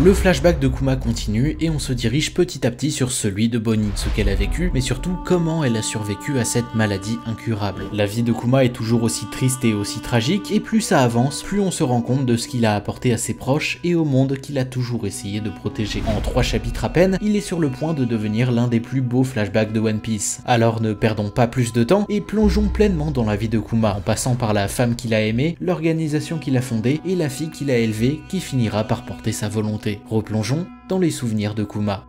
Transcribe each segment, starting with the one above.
Le flashback de Kuma continue et on se dirige petit à petit sur celui de Bonnie, ce qu'elle a vécu, mais surtout comment elle a survécu à cette maladie incurable. La vie de Kuma est toujours aussi triste et aussi tragique, et plus ça avance, plus on se rend compte de ce qu'il a apporté à ses proches et au monde qu'il a toujours essayé de protéger. En 3 chapitres à peine, il est sur le point de devenir l'un des plus beaux flashbacks de One Piece. Alors ne perdons pas plus de temps et plongeons pleinement dans la vie de Kuma, en passant par la femme qu'il a aimée, l'organisation qu'il a fondée et la fille qu'il a élevée qui finira par porter sa volonté. Replongeons dans les souvenirs de Kuma.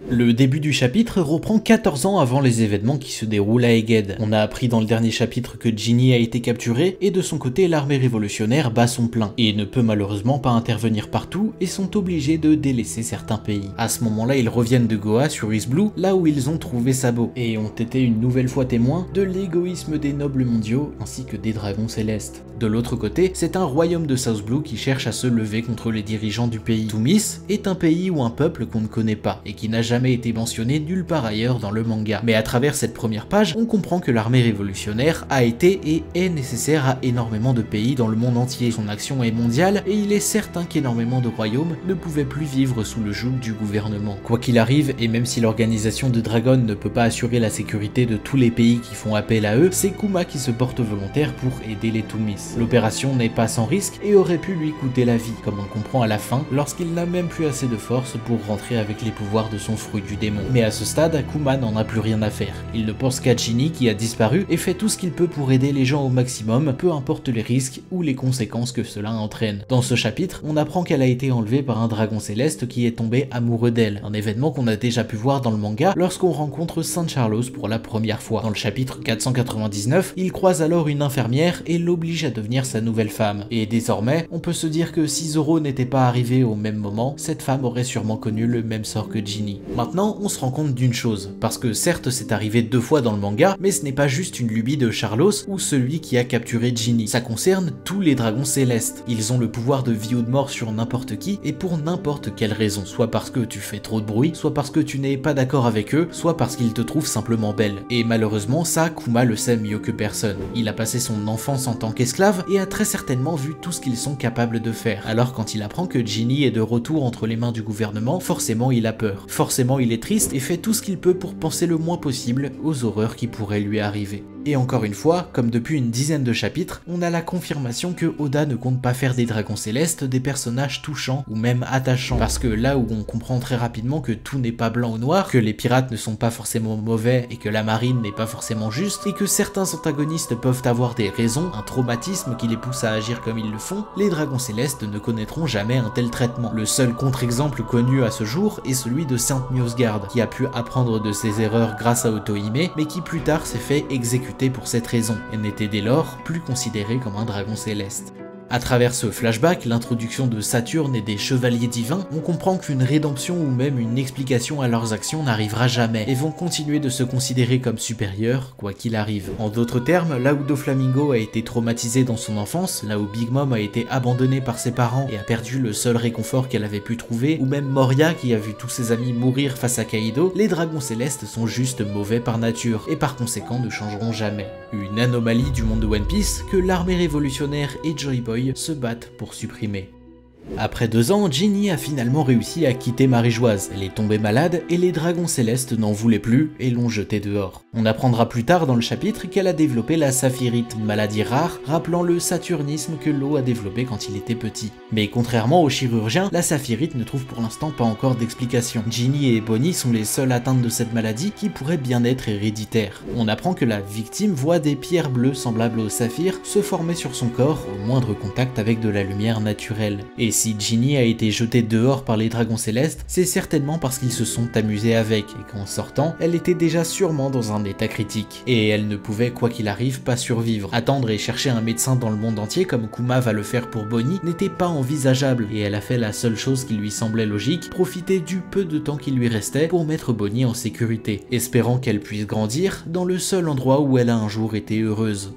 Le début du chapitre reprend 14 ans avant les événements qui se déroulent à Egghead. On a appris dans le dernier chapitre que Ginny a été capturée et de son côté l'armée révolutionnaire bat son plein et ne peut malheureusement pas intervenir partout et sont obligés de délaisser certains pays. À ce moment-là, ils reviennent de Goa sur East Blue, là où ils ont trouvé Sabo et ont été une nouvelle fois témoins de l'égoïsme des nobles mondiaux ainsi que des dragons célestes. De l'autre côté, c'est un royaume de South Blue qui cherche à se lever contre les dirigeants du pays. Tumis est un pays ou un peuple qu'on ne connaît pas et qui n'a jamais été mentionné nulle part ailleurs dans le manga. Mais à travers cette première page, on comprend que l'armée révolutionnaire a été et est nécessaire à énormément de pays dans le monde entier. Son action est mondiale et il est certain qu'énormément de royaumes ne pouvaient plus vivre sous le joug du gouvernement. Quoi qu'il arrive, et même si l'organisation de Dragon ne peut pas assurer la sécurité de tous les pays qui font appel à eux, c'est Kuma qui se porte volontaire pour aider les Tumis. L'opération n'est pas sans risque et aurait pu lui coûter la vie, comme on le comprend à la fin, lorsqu'il n'a même plus assez de force pour rentrer avec les pouvoirs de son fruit du démon. Mais à ce stade, Kuma n'en a plus rien à faire. Il ne pense qu'à Ginny qui a disparu et fait tout ce qu'il peut pour aider les gens au maximum, peu importe les risques ou les conséquences que cela entraîne. Dans ce chapitre, on apprend qu'elle a été enlevée par un dragon céleste qui est tombé amoureux d'elle, un événement qu'on a déjà pu voir dans le manga lorsqu'on rencontre San Carlos pour la première fois. Dans le chapitre 499, il croise alors une infirmière et l'oblige à devenir sa nouvelle femme. Et désormais, on peut se dire que si Zoro n'était pas arrivé au même moment, cette femme aurait sûrement connu le même sort que Ginny. Maintenant, on se rend compte d'une chose, parce que certes c'est arrivé 2 fois dans le manga, mais ce n'est pas juste une lubie de Carlos ou celui qui a capturé Ginny. Ça concerne tous les dragons célestes. Ils ont le pouvoir de vie ou de mort sur n'importe qui et pour n'importe quelle raison, soit parce que tu fais trop de bruit, soit parce que tu n'es pas d'accord avec eux, soit parce qu'ils te trouvent simplement belle. Et malheureusement, ça, Kuma le sait mieux que personne. Il a passé son enfance en tant qu'esclave et a très certainement vu tout ce qu'ils sont capables de faire. Alors quand il apprend que Ginny est de retour entre les mains du gouvernement, forcément il a peur. Forcément il est triste et fait tout ce qu'il peut pour penser le moins possible aux horreurs qui pourraient lui arriver. Et encore une fois, comme depuis une dizaine de chapitres, on a la confirmation que Oda ne compte pas faire des dragons célestes des personnages touchants ou même attachants. Parce que là où on comprend très rapidement que tout n'est pas blanc ou noir, que les pirates ne sont pas forcément mauvais et que la marine n'est pas forcément juste, et que certains antagonistes peuvent avoir des raisons, un traumatisme qui les pousse à agir comme ils le font, les dragons célestes ne connaîtront jamais un tel traitement. Le seul contre-exemple connu à ce jour est celui de Saint Newsguard, qui a pu apprendre de ses erreurs grâce à Otohime, mais qui plus tard s'est fait exécuter pour cette raison, et n'était dès lors plus considéré comme un dragon céleste. À travers ce flashback, l'introduction de Saturne et des chevaliers divins, on comprend qu'une rédemption ou même une explication à leurs actions n'arrivera jamais et vont continuer de se considérer comme supérieurs quoi qu'il arrive. En d'autres termes, là où Doflamingo a été traumatisé dans son enfance, là où Big Mom a été abandonnée par ses parents et a perdu le seul réconfort qu'elle avait pu trouver, ou même Moria qui a vu tous ses amis mourir face à Kaido, les dragons célestes sont juste mauvais par nature et par conséquent ne changeront jamais. Une anomalie du monde de One Piece que l'armée révolutionnaire et Joy Boy se battent pour supprimer. Après 2 ans, Ginny a finalement réussi à quitter Marie-Joise. Elle est tombée malade et les dragons célestes n'en voulaient plus et l'ont jetée dehors. On apprendra plus tard dans le chapitre qu'elle a développé la saphirite, maladie rare rappelant le saturnisme que Law a développé quand il était petit. Mais contrairement aux chirurgiens, la saphirite ne trouve pour l'instant pas encore d'explication. Ginny et Bonnie sont les seules atteintes de cette maladie qui pourrait bien être héréditaire. On apprend que la victime voit des pierres bleues semblables au saphir se former sur son corps au moindre contact avec de la lumière naturelle. Et si Ginny a été jetée dehors par les dragons célestes, c'est certainement parce qu'ils se sont amusés avec, et qu'en sortant, elle était déjà sûrement dans un état critique. Et elle ne pouvait, quoi qu'il arrive, pas survivre. Attendre et chercher un médecin dans le monde entier, comme Kuma va le faire pour Bonnie, n'était pas envisageable, et elle a fait la seule chose qui lui semblait logique, profiter du peu de temps qui lui restait pour mettre Bonnie en sécurité, espérant qu'elle puisse grandir dans le seul endroit où elle a un jour été heureuse.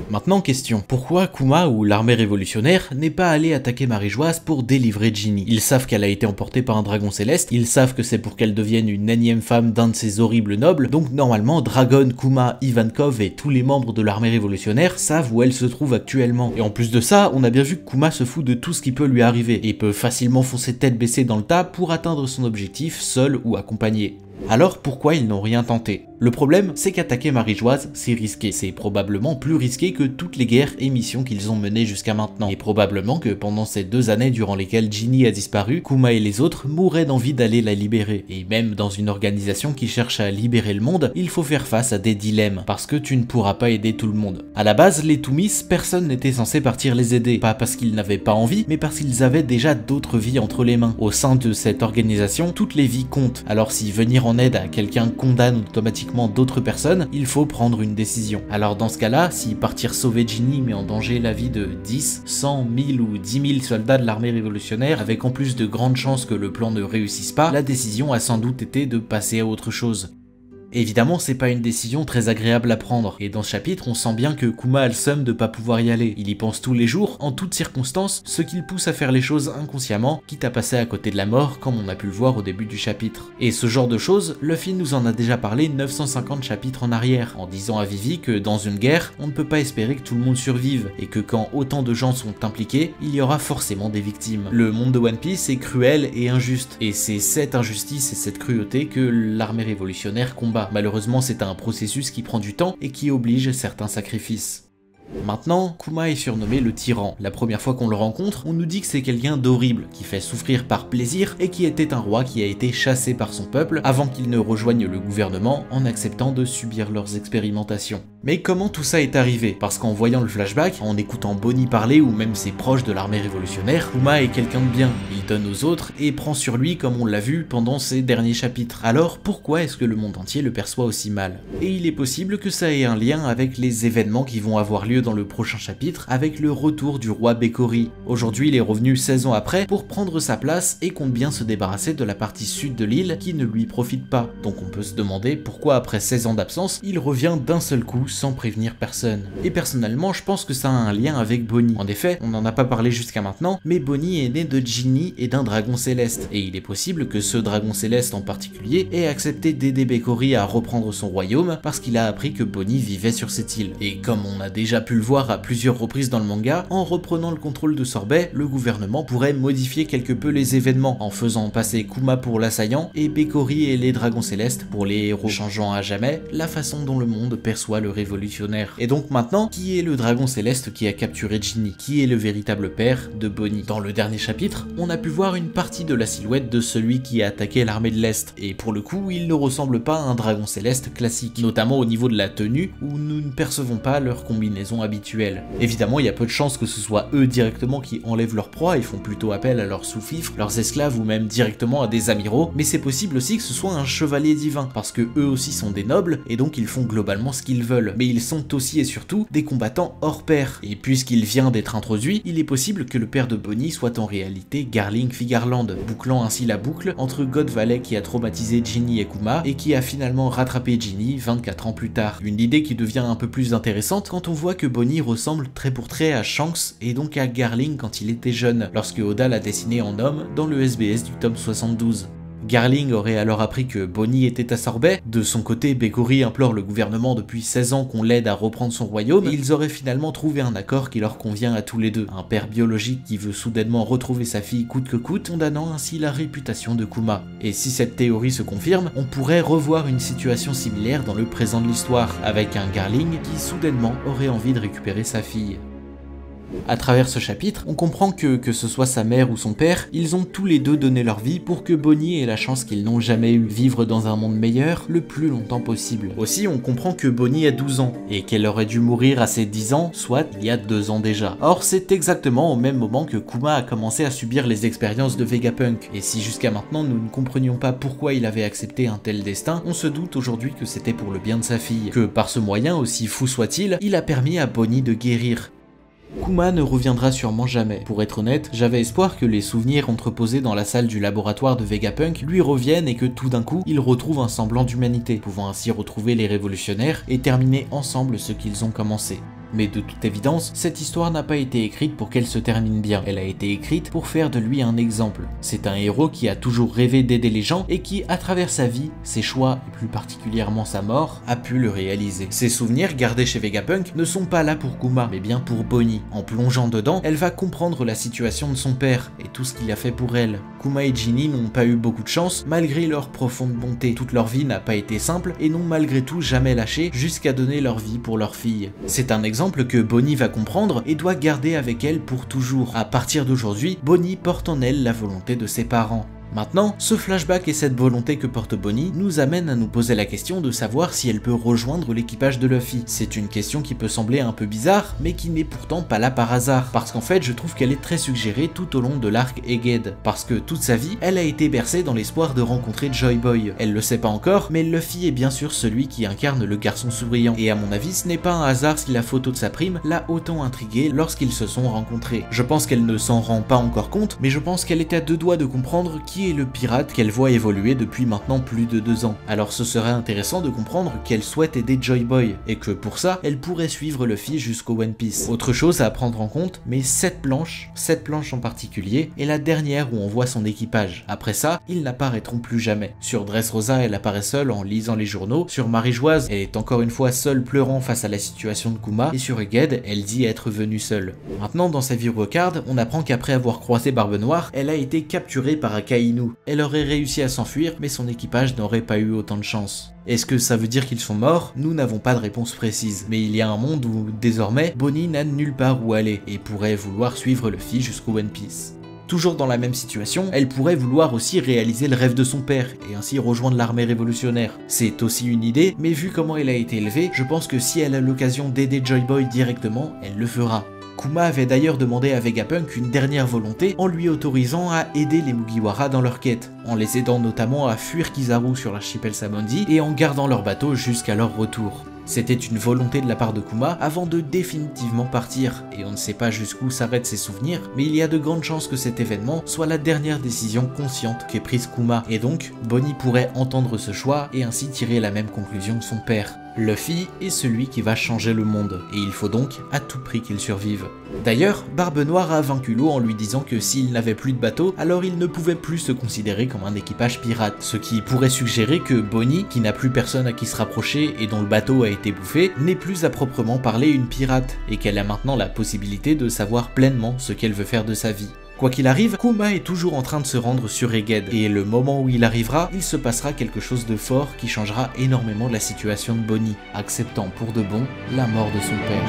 Maintenant question, pourquoi Kuma ou l'armée révolutionnaire n'est pas allé attaquer Marie-Joise pour délivrer Ginny? Ils savent qu'elle a été emportée par un dragon céleste, ils savent que c'est pour qu'elle devienne une énième femme d'un de ces horribles nobles, donc normalement Dragon, Kuma, Ivankov et tous les membres de l'armée révolutionnaire savent où elle se trouve actuellement. Et en plus de ça, on a bien vu que Kuma se fout de tout ce qui peut lui arriver, et peut facilement foncer tête baissée dans le tas pour atteindre son objectif seul ou accompagné. Alors pourquoi ils n'ont rien tenté? Le problème, c'est qu'attaquer Marie-Joise, c'est risqué. C'est probablement plus risqué que toutes les guerres et missions qu'ils ont menées jusqu'à maintenant. Et probablement que pendant ces 2 années durant lesquelles Ginny a disparu, Kuma et les autres mouraient d'envie d'aller la libérer. Et même dans une organisation qui cherche à libérer le monde, il faut faire face à des dilemmes, parce que tu ne pourras pas aider tout le monde. À la base, les Toomis, personne n'était censé partir les aider. Pas parce qu'ils n'avaient pas envie, mais parce qu'ils avaient déjà d'autres vies entre les mains. Au sein de cette organisation, toutes les vies comptent. Alors si venir en aide à quelqu'un condamne automatiquement d'autres personnes, il faut prendre une décision. Alors dans ce cas-là, si partir sauver Ginny met en danger la vie de 10, 100, 1000 ou 10 000 soldats de l'armée révolutionnaire, avec en plus de grandes chances que le plan ne réussisse pas, la décision a sans doute été de passer à autre chose. Évidemment, c'est pas une décision très agréable à prendre, et dans ce chapitre, on sent bien que Kuma a le seum de pas pouvoir y aller. Il y pense tous les jours, en toutes circonstances, ce qui le pousse à faire les choses inconsciemment, quitte à passer à côté de la mort, comme on a pu le voir au début du chapitre. Et ce genre de choses, Luffy nous en a déjà parlé 950 chapitres en arrière, en disant à Vivi que dans une guerre, on ne peut pas espérer que tout le monde survive, et que quand autant de gens sont impliqués, il y aura forcément des victimes. Le monde de One Piece est cruel et injuste, et c'est cette injustice et cette cruauté que l'armée révolutionnaire combat. Malheureusement, c'est un processus qui prend du temps et qui oblige certains sacrifices. Maintenant, Kuma est surnommé le tyran. La première fois qu'on le rencontre, on nous dit que c'est quelqu'un d'horrible, qui fait souffrir par plaisir et qui était un roi qui a été chassé par son peuple avant qu'il ne rejoigne le gouvernement en acceptant de subir leurs expérimentations. Mais comment tout ça est arrivé? Parce qu'en voyant le flashback, en écoutant Bonnie parler ou même ses proches de l'armée révolutionnaire, Kuma est quelqu'un de bien. Il donne aux autres et prend sur lui comme on l'a vu pendant ces derniers chapitres. Alors pourquoi est-ce que le monde entier le perçoit aussi mal? Et il est possible que ça ait un lien avec les événements qui vont avoir lieu dans le prochain chapitre avec le retour du roi Bekori. Aujourd'hui, il est revenu 16 ans après pour prendre sa place et compte bien se débarrasser de la partie sud de l'île qui ne lui profite pas. Donc on peut se demander pourquoi après 16 ans d'absence, il revient d'un seul coup sans prévenir personne. Et personnellement, je pense que ça a un lien avec Bonnie. En effet, on n'en a pas parlé jusqu'à maintenant, mais Bonnie est né de Ginny et d'un dragon céleste. Et il est possible que ce dragon céleste en particulier ait accepté d'aider Bekori à reprendre son royaume parce qu'il a appris que Bonnie vivait sur cette île. Et comme on a déjà pu le voir à plusieurs reprises dans le manga, en reprenant le contrôle de Sorbet, le gouvernement pourrait modifier quelque peu les événements en faisant passer Kuma pour l'assaillant et Bekori et les dragons célestes pour les héros, changeant à jamais la façon dont le monde perçoit le révolutionnaire. Et donc maintenant, qui est le dragon céleste qui a capturé Ginny? Qui est le véritable père de Bonnie? Dans le dernier chapitre, on a pu voir une partie de la silhouette de celui qui a attaqué l'armée de l'Est, et pour le coup, il ne ressemble pas à un dragon céleste classique, notamment au niveau de la tenue où nous ne percevons pas leur combinaison habituelle. Évidemment, il y a peu de chances que ce soit eux directement qui enlèvent leur proie et font plutôt appel à leurs sous-fifres, leurs esclaves ou même directement à des amiraux, mais c'est possible aussi que ce soit un chevalier divin, parce que eux aussi sont des nobles et donc ils font globalement ce qu'ils veulent, mais ils sont aussi et surtout des combattants hors pair. Et puisqu'il vient d'être introduit, il est possible que le père de Bonnie soit en réalité Garling Figarland, bouclant ainsi la boucle entre God Valley qui a traumatisé Ginny et Kuma et qui a finalement rattrapé Ginny 24 ans plus tard. Une idée qui devient un peu plus intéressante quand on voit que Bonnie ressemble trait pour trait à Shanks et donc à Garling quand il était jeune, lorsque Oda l'a dessiné en homme dans le SBS du tome 72. Garling aurait alors appris que Bonnie était à Sorbet. De son côté, Bekori implore le gouvernement depuis 16 ans qu'on l'aide à reprendre son royaume, et ils auraient finalement trouvé un accord qui leur convient à tous les deux. Un père biologique qui veut soudainement retrouver sa fille coûte que coûte, condamnant ainsi la réputation de Kuma. Et si cette théorie se confirme, on pourrait revoir une situation similaire dans le présent de l'histoire, avec un Garling qui soudainement aurait envie de récupérer sa fille. À travers ce chapitre, on comprend que ce soit sa mère ou son père, ils ont tous les deux donné leur vie pour que Bonnie ait la chance qu'ils n'ont jamais eu, vivre dans un monde meilleur le plus longtemps possible. Aussi, on comprend que Bonnie a 12 ans, et qu'elle aurait dû mourir à ses 10 ans, soit il y a 2 ans déjà. Or, c'est exactement au même moment que Kuma a commencé à subir les expériences de Vegapunk, et si jusqu'à maintenant nous ne comprenions pas pourquoi il avait accepté un tel destin, on se doute aujourd'hui que c'était pour le bien de sa fille, que par ce moyen, aussi fou soit-il, il a permis à Bonnie de guérir. Kuma ne reviendra sûrement jamais. Pour être honnête, j'avais espoir que les souvenirs entreposés dans la salle du laboratoire de Vegapunk lui reviennent et que tout d'un coup, il retrouve un semblant d'humanité, pouvant ainsi retrouver les révolutionnaires et terminer ensemble ce qu'ils ont commencé. Mais de toute évidence, cette histoire n'a pas été écrite pour qu'elle se termine bien, elle a été écrite pour faire de lui un exemple. C'est un héros qui a toujours rêvé d'aider les gens et qui, à travers sa vie, ses choix et plus particulièrement sa mort, a pu le réaliser. Ses souvenirs gardés chez Vegapunk ne sont pas là pour Kuma, mais bien pour Bonnie. En plongeant dedans, elle va comprendre la situation de son père et tout ce qu'il a fait pour elle. Kuma et Ginny n'ont pas eu beaucoup de chance malgré leur profonde bonté. Toute leur vie n'a pas été simple et n'ont malgré tout jamais lâché jusqu'à donner leur vie pour leur fille. C'est un exemple que Bonnie va comprendre et doit garder avec elle pour toujours. À partir d'aujourd'hui, Bonnie porte en elle la volonté de ses parents. Maintenant, ce flashback et cette volonté que porte Bonnie nous amènent à nous poser la question de savoir si elle peut rejoindre l'équipage de Luffy. C'est une question qui peut sembler un peu bizarre, mais qui n'est pourtant pas là par hasard, parce qu'en fait je trouve qu'elle est très suggérée tout au long de l'arc Egghead, parce que toute sa vie, elle a été bercée dans l'espoir de rencontrer Joy Boy. Elle le sait pas encore, mais Luffy est bien sûr celui qui incarne le garçon souriant, et à mon avis ce n'est pas un hasard si la photo de sa prime l'a autant intriguée lorsqu'ils se sont rencontrés. Je pense qu'elle ne s'en rend pas encore compte, mais je pense qu'elle est à deux doigts de comprendre qui est le pirate qu'elle voit évoluer depuis maintenant plus de 2 ans. Alors ce serait intéressant de comprendre qu'elle souhaite aider Joy Boy, et que pour ça, elle pourrait suivre Luffy jusqu'au One Piece. Autre chose à prendre en compte, mais cette planche en particulier, est la dernière où on voit son équipage. Après ça, ils n'apparaîtront plus jamais. Sur Dressrosa, elle apparaît seule en lisant les journaux. Sur Marie-Joise, elle est encore une fois seule pleurant face à la situation de Kuma. Et sur Egghead, elle dit être venue seule. Maintenant, dans sa vie Rocard, on apprend qu'après avoir croisé Barbe Noire, elle a été capturée par Akainu. Elle aurait réussi à s'enfuir, mais son équipage n'aurait pas eu autant de chance. Est-ce que ça veut dire qu'ils sont morts? Nous n'avons pas de réponse précise, mais il y a un monde où, désormais, Bonnie n'a nulle part où aller, et pourrait vouloir suivre Luffy jusqu'au One Piece. Toujours dans la même situation, elle pourrait vouloir aussi réaliser le rêve de son père, et ainsi rejoindre l'armée révolutionnaire. C'est aussi une idée, mais vu comment elle a été élevée, je pense que si elle a l'occasion d'aider Joy Boy directement, elle le fera. Kuma avait d'ailleurs demandé à Vegapunk une dernière volonté en lui autorisant à aider les Mugiwara dans leur quête, en les aidant notamment à fuir Kizaru sur l'archipel Samondi et en gardant leur bateau jusqu'à leur retour. C'était une volonté de la part de Kuma avant de définitivement partir, et on ne sait pas jusqu'où s'arrêtent ses souvenirs, mais il y a de grandes chances que cet événement soit la dernière décision consciente qu'ait prise Kuma, et donc Bonnie pourrait entendre ce choix et ainsi tirer la même conclusion que son père. Luffy est celui qui va changer le monde, et il faut donc à tout prix qu'il survive. D'ailleurs, Barbe Noire a vaincu l'eau en lui disant que s'il n'avait plus de bateau, alors il ne pouvait plus se considérer comme un équipage pirate, ce qui pourrait suggérer que Bonnie, qui n'a plus personne à qui se rapprocher et dont le bateau a été bouffé, n'est plus à proprement parler une pirate, et qu'elle a maintenant la possibilité de savoir pleinement ce qu'elle veut faire de sa vie. Quoi qu'il arrive, Kuma est toujours en train de se rendre sur Egghead, et le moment où il arrivera, il se passera quelque chose de fort qui changera énormément la situation de Bonnie, acceptant pour de bon la mort de son père.